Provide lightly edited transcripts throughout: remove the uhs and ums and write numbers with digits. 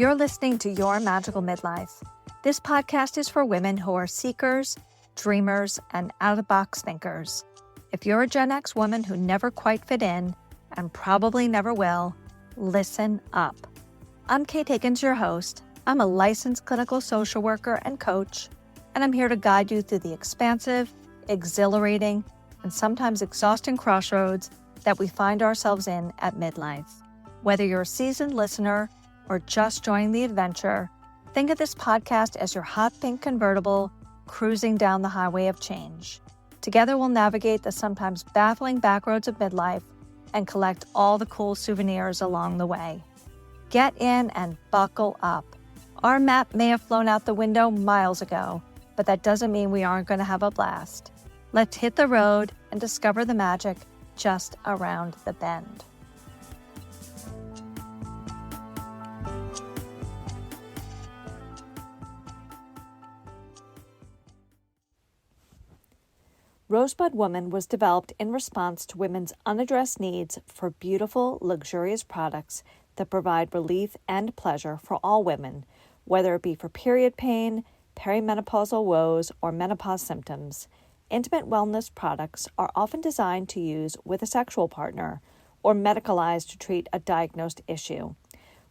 You're listening to Your Magical Midlife. This podcast is for women who are seekers, dreamers, and out-of-the-box thinkers. If you're a Gen X woman who never quite fit in, and probably never will, listen up. I'm Kate Higgins, your host. I'm a licensed clinical social worker and coach, and I'm here to guide you through the expansive, exhilarating, and sometimes exhausting crossroads that we find ourselves in at midlife. Whether you're a seasoned listener or just joining the adventure, think of this podcast as your hot pink convertible cruising down the highway of change. Together we'll navigate the sometimes baffling backroads of midlife and collect all the cool souvenirs along the way. Get in and buckle up. Our map may have flown out the window miles ago, but that doesn't mean we aren't going to have a blast. Let's hit the road and discover the magic just around the bend. Rosebud Woman was developed in response to women's unaddressed needs for beautiful, luxurious products that provide relief and pleasure for all women, whether it be for period pain, perimenopausal woes, or menopause symptoms. Intimate wellness products are often designed to use with a sexual partner or medicalized to treat a diagnosed issue.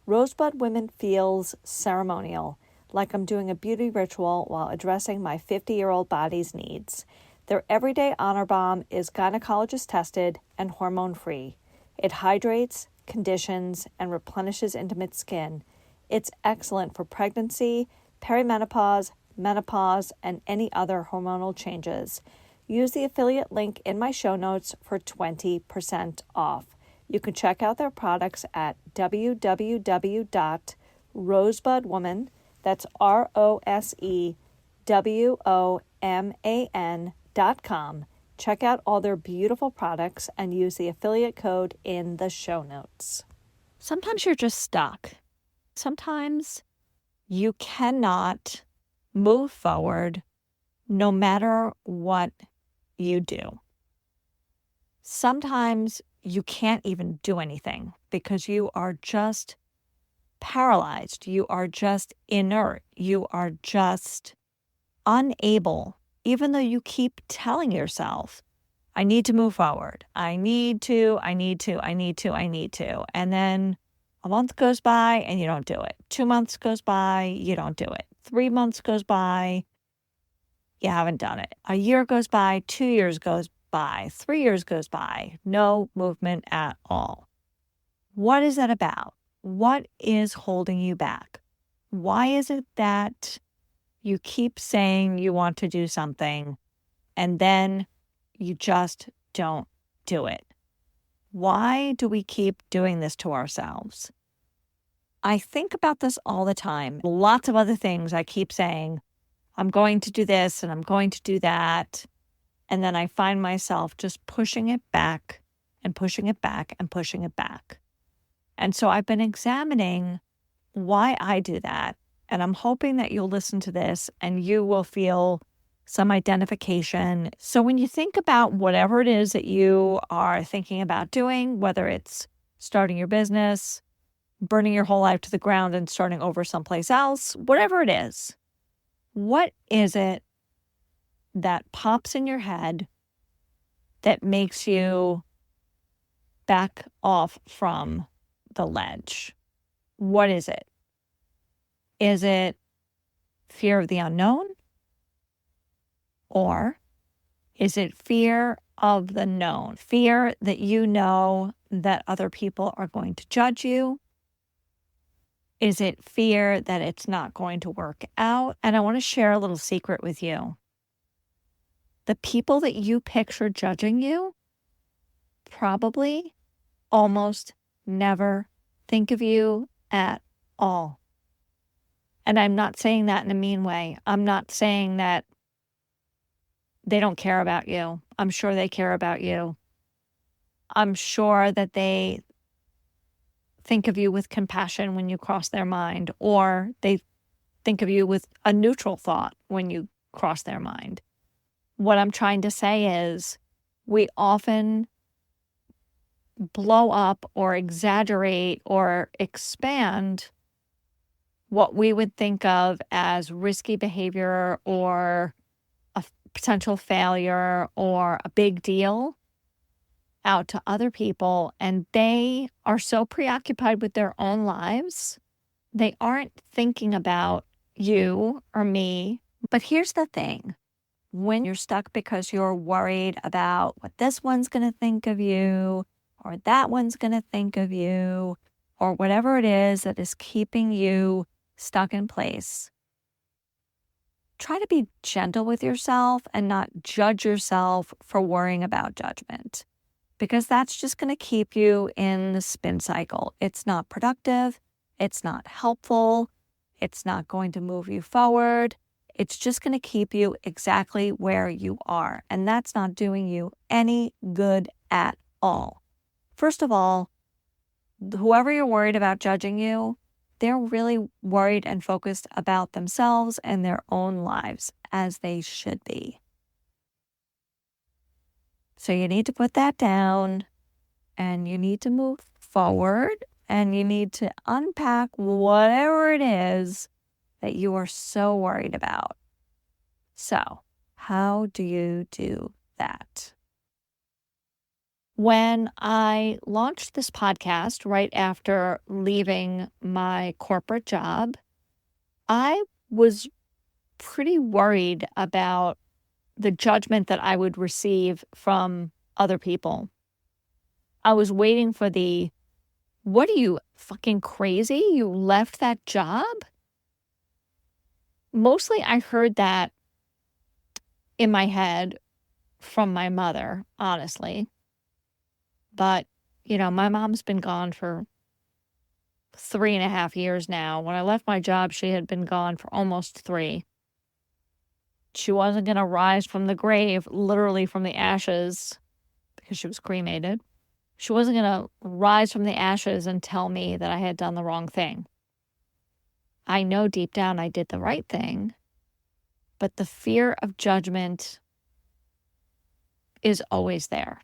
Rosebud Women feels ceremonial, like I'm doing a beauty ritual while addressing my 50-year-old body's needs. Their everyday honor balm is gynecologist tested and hormone free. It hydrates, conditions, and replenishes intimate skin. It's excellent for pregnancy, perimenopause, menopause, and any other hormonal changes. Use the affiliate link in my show notes for 20% off. You can check out their products at www.rosebudwoman, that's ROSEWOMAN.com. Check out all their beautiful products and use the affiliate code in the show notes. Sometimes you're just stuck. Sometimes you cannot move forward no matter what you do. Sometimes you can't even do anything because you are just paralyzed. You are just inert. You are just unable, even though you keep telling yourself, I need to move forward. I need to. And then a month goes by and you don't do it. 2 months goes by, you don't do it. 3 months goes by, you haven't done it. A year goes by, 2 years goes by, 3 years goes by, no movement at all. What is that about? What is holding you back? Why is it that you keep saying you want to do something and then you just don't do it? Why do we keep doing this to ourselves? I think about this all the time. Lots of other things I keep saying, I'm going to do this and I'm going to do that. And then I find myself just pushing it back and pushing it back and pushing it back. And so I've been examining why I do that. And I'm hoping that you'll listen to this and you will feel some identification. So when you think about whatever it is that you are thinking about doing, whether it's starting your business, burning your whole life to the ground and starting over someplace else, whatever it is, what is it that pops in your head that makes you back off from the ledge? What is it? Is it fear of the unknown? Or is it fear of the known? Fear that you know that other people are going to judge you? Is it fear that it's not going to work out? And I want to share a little secret with you. The people that you picture judging you probably almost never think of you at all. And I'm not saying that in a mean way. I'm not saying that they don't care about you. I'm sure they care about you. I'm sure that they think of you with compassion when you cross their mind, or they think of you with a neutral thought when you cross their mind. What I'm trying to say is we often blow up or exaggerate or expand what we would think of as risky behavior or a potential failure or a big deal out to other people, and they are so preoccupied with their own lives, they aren't thinking about you or me. But here's the thing. When you're stuck because you're worried about what this one's going to think of you or that one's going to think of you or whatever it is that is keeping you stuck in place, try to be gentle with yourself and not judge yourself for worrying about judgment, because that's just going to keep you in the spin cycle. It's not productive. It's not helpful. It's not going to move you forward. It's just going to keep you exactly where you are. And that's not doing you any good at all. First of all, whoever you're worried about judging you, they're really worried and focused about themselves and their own lives, as they should be. So you need to put that down and you need to move forward and you need to unpack whatever it is that you are so worried about. So, how do you do that? When I launched this podcast right after leaving my corporate job, I was pretty worried about the judgment that I would receive from other people. I was waiting for what are you, fucking crazy? You left that job? Mostly I heard that in my head from my mother, honestly. But, my mom's been gone for 3.5 years now. When I left my job, she had been gone for almost 3. She wasn't going to rise from the grave, literally from the ashes, because she was cremated. She wasn't going to rise from the ashes and tell me that I had done the wrong thing. I know deep down I did the right thing, but the fear of judgment is always there.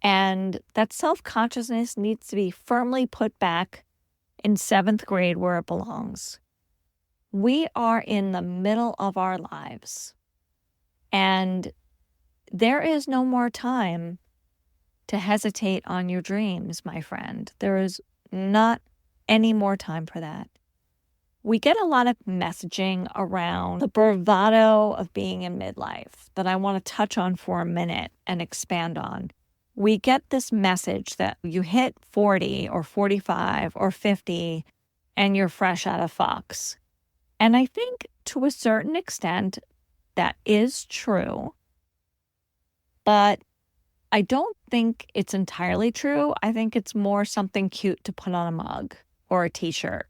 And that self-consciousness needs to be firmly put back in 7th grade where it belongs. We are in the middle of our lives, and there is no more time to hesitate on your dreams, my friend. There is not any more time for that. We get a lot of messaging around the bravado of being in midlife that I want to touch on for a minute and expand on. We get this message that you hit 40 or 45 or 50 and you're fresh out of fucks. And I think to a certain extent that is true, but I don't think it's entirely true. I think it's more something cute to put on a mug or a t-shirt,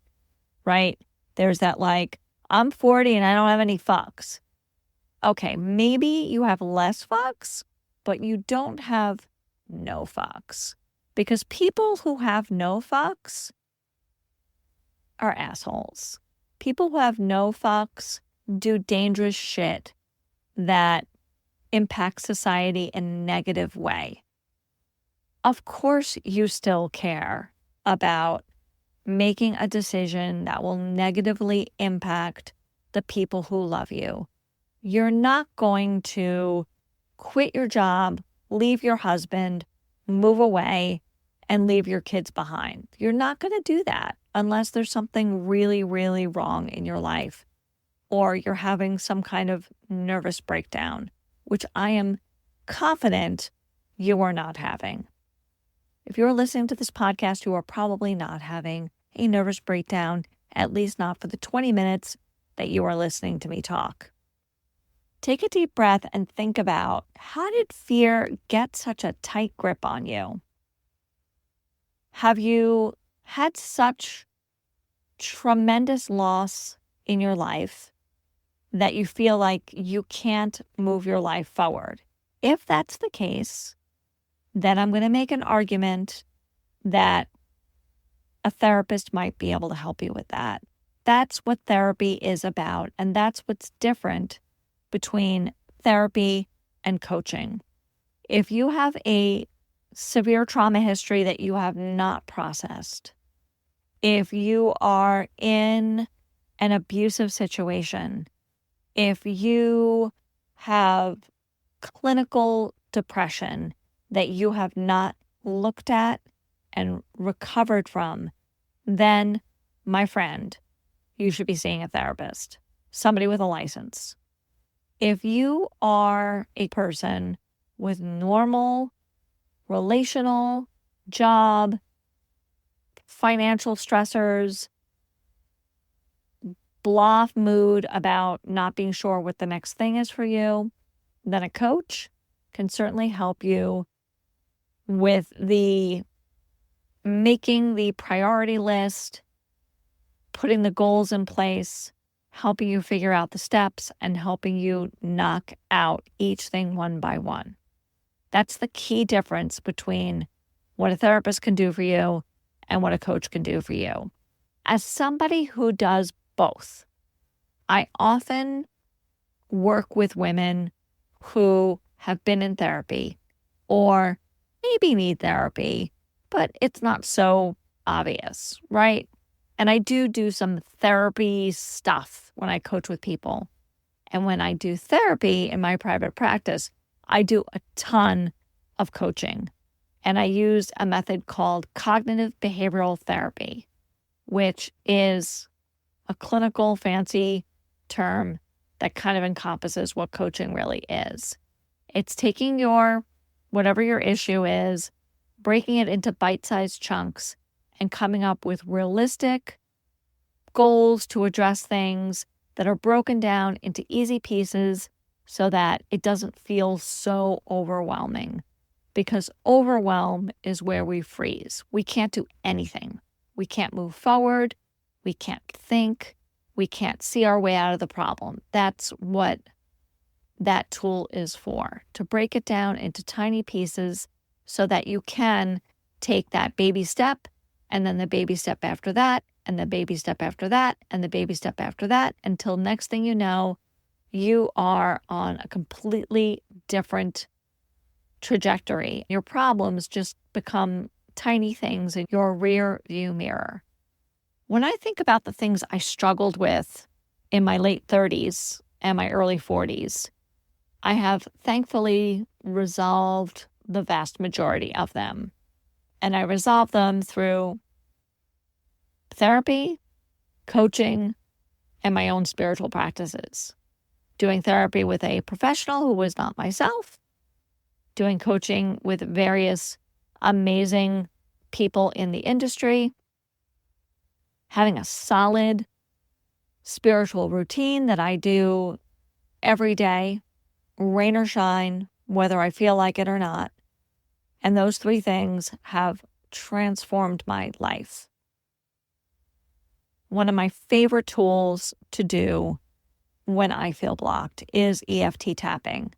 right? There's that I'm 40 and I don't have any fucks. Okay, maybe you have less fucks, but you don't have no fucks. Because people who have no fucks are assholes. People who have no fucks do dangerous shit that impacts society in a negative way. Of course, you still care about making a decision that will negatively impact the people who love you. You're not going to quit your job, leave your husband, move away, and leave your kids behind. You're not going to do that unless there's something really, really wrong in your life or you're having some kind of nervous breakdown, which I am confident you are not having. If you're listening to this podcast, you are probably not having a nervous breakdown, at least not for the 20 minutes that you are listening to me talk. Take a deep breath and think about, how did fear get such a tight grip on you? Have you had such tremendous loss in your life that you feel like you can't move your life forward? If that's the case, then I'm going to make an argument that a therapist might be able to help you with that. That's what therapy is about, and that's what's different between therapy and coaching. If you have a severe trauma history that you have not processed, If you are in an abusive situation, if you have clinical depression that you have not looked at and recovered from, then, my friend, you should be seeing a therapist, somebody with a license. If you are a person with normal relational, job, financial stressors, blah mood about not being sure what the next thing is for you, then a coach can certainly help you with making the priority list, putting the goals in place, helping you figure out the steps, and helping you knock out each thing one by one. That's the key difference between what a therapist can do for you and what a coach can do for you. As somebody who does both, I often work with women who have been in therapy or maybe need therapy, but it's not so obvious, right? And I do some therapy stuff when I coach with people. And when I do therapy in my private practice, I do a ton of coaching. And I use a method called cognitive behavioral therapy, which is a clinical fancy term that kind of encompasses what coaching really is. It's taking whatever your issue is, breaking it into bite-sized chunks, and coming up with realistic goals to address things that are broken down into easy pieces so that it doesn't feel so overwhelming. Because overwhelm is where we freeze. We can't do anything. We can't move forward. We can't think. We can't see our way out of the problem. That's what that tool is for, to break it down into tiny pieces so that you can take that baby step, and then the baby step after that, and the baby step after that, and the baby step after that, until next thing you know, you are on a completely different trajectory. Your problems just become tiny things in your rear view mirror. When I think about the things I struggled with in my late 30s and my early 40s, I have thankfully resolved the vast majority of them. And I resolved them through therapy, coaching, and my own spiritual practices. Doing therapy with a professional who was not myself, doing coaching with various amazing people in the industry, having a solid spiritual routine that I do every day, rain or shine, whether I feel like it or not. And those three things have transformed my life. One of my favorite tools to do when I feel blocked is EFT tapping.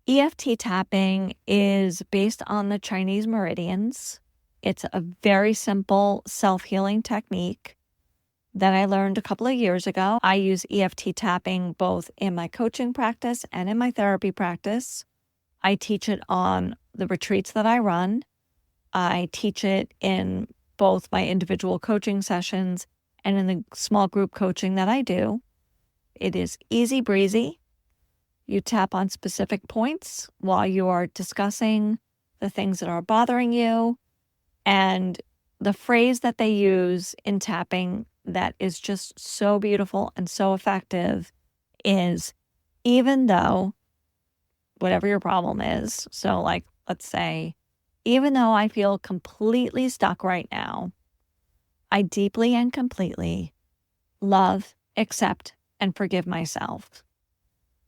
EFT tapping is based on the Chinese meridians. It's a very simple self-healing technique that I learned a couple of years ago. I use EFT tapping both in my coaching practice and in my therapy practice. I teach it on the retreats that I run. I teach it in both my individual coaching sessions and in the small group coaching that I do. It is easy breezy. You tap on specific points while you are discussing the things that are bothering you. And the phrase that they use in tapping that is just so beautiful and so effective is, even though whatever your problem is, so like, let's say, even though I feel completely stuck right now, I deeply and completely love, accept, and forgive myself.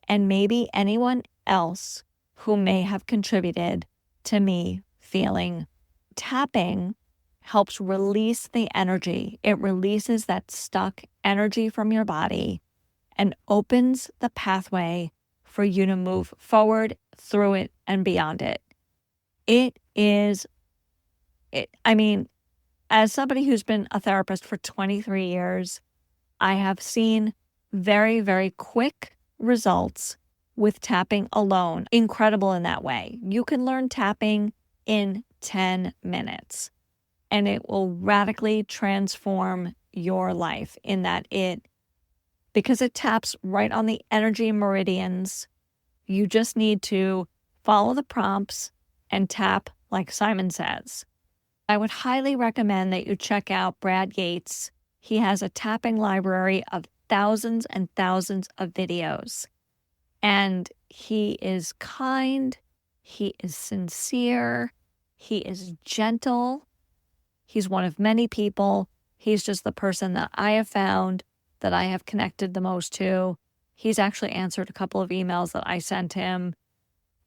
And maybe anyone else who may have contributed to me feeling. Tapping helps release the energy. It releases that stuck energy from your body and opens the pathway for you to move forward, through it, and beyond it. As somebody who's been a therapist for 23 years, I have seen very, very quick results with tapping alone. Incredible in that way. You can learn tapping in 10 minutes. and it will radically transform your life in that because it taps right on the energy meridians. You just need to follow the prompts and tap like Simon says. I would highly recommend that you check out Brad Yates. He has a tapping library of thousands and thousands of videos. And he is kind, he is sincere, he is gentle. He's one of many people. He's just the person that I have found that I have connected the most to. He's actually answered a couple of emails that I sent him.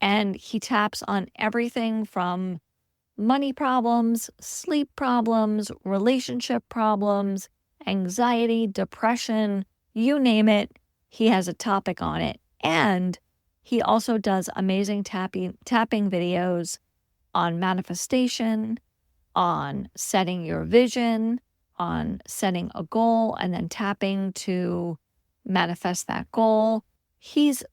And he taps on everything from money problems, sleep problems, relationship problems, anxiety, depression, you name it, he has a topic on it. And he also does amazing tapping videos on manifestation, on setting your vision, on setting a goal and then tapping to manifest that goal. He is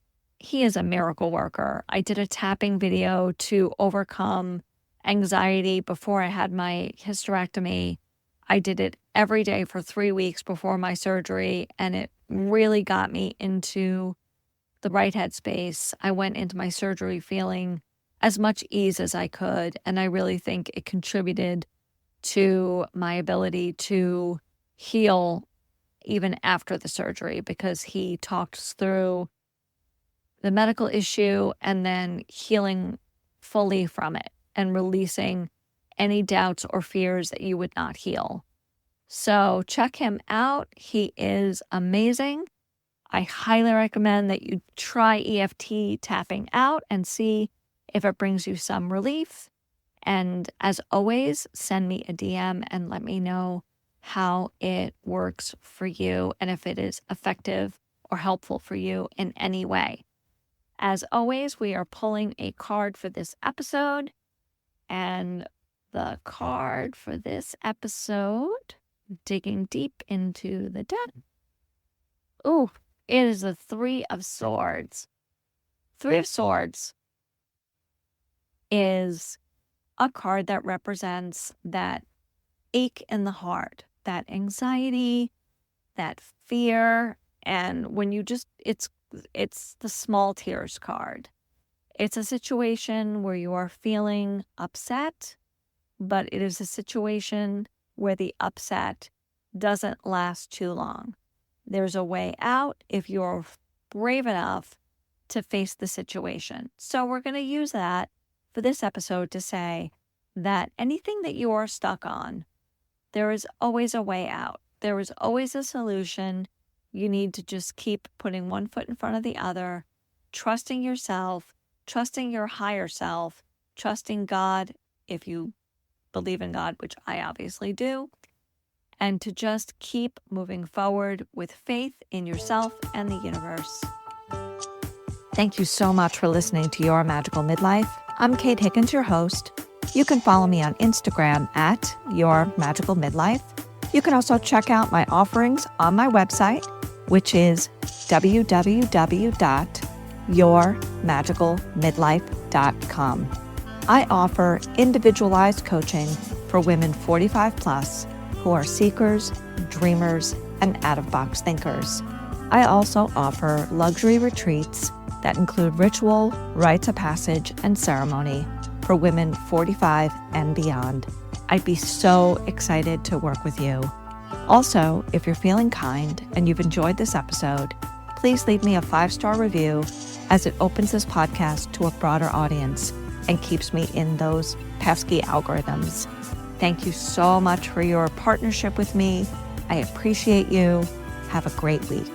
a miracle worker. I did a tapping video to overcome anxiety before I had my hysterectomy. I did it every day for 3 weeks before my surgery, and it really got me into the right headspace. I went into my surgery feeling as much ease as I could, and I really think it contributed to my ability to heal even after the surgery, because he talked through the medical issue and then healing fully from it and releasing any doubts or fears that you would not heal. So check him out. He is amazing. I highly recommend that you try EFT tapping out and see if it brings you some relief. And as always, send me a DM and let me know how it works for you and if it is effective or helpful for you in any way. As always, we are pulling a card for this episode. And the card for this episode, digging deep into the deck. Ooh, it is the Three of Swords. Three of Swords is a card that represents that ache in the heart, that anxiety, that fear. And when you just, it's the small tears card. It's a situation where you are feeling upset, but it is a situation where the upset doesn't last too long. There's a way out if you're brave enough to face the situation. So we're going to use that for this episode to say that anything that you are stuck on, there is always a way out. There is always a solution. You need to just keep putting one foot in front of the other, trusting yourself, trusting your higher self, trusting God, if you believe in God, which I obviously do, and to just keep moving forward with faith in yourself and the universe. Thank you so much for listening to Your Magical Midlife. I'm Kate Higgins, your host. You can follow me on Instagram at Your Magical Midlife. You can also check out my offerings on my website, which is www.yourmagicalmidlife.com. I offer individualized coaching for women 45 plus who are seekers, dreamers, and out-of-box thinkers. I also offer luxury retreats that include ritual, rites of passage, and ceremony for women 45 and beyond. I'd be so excited to work with you. Also, if you're feeling kind and you've enjoyed this episode, please leave me a 5-star review, as it opens this podcast to a broader audience and keeps me in those pesky algorithms. Thank you so much for your partnership with me. I appreciate you. Have a great week.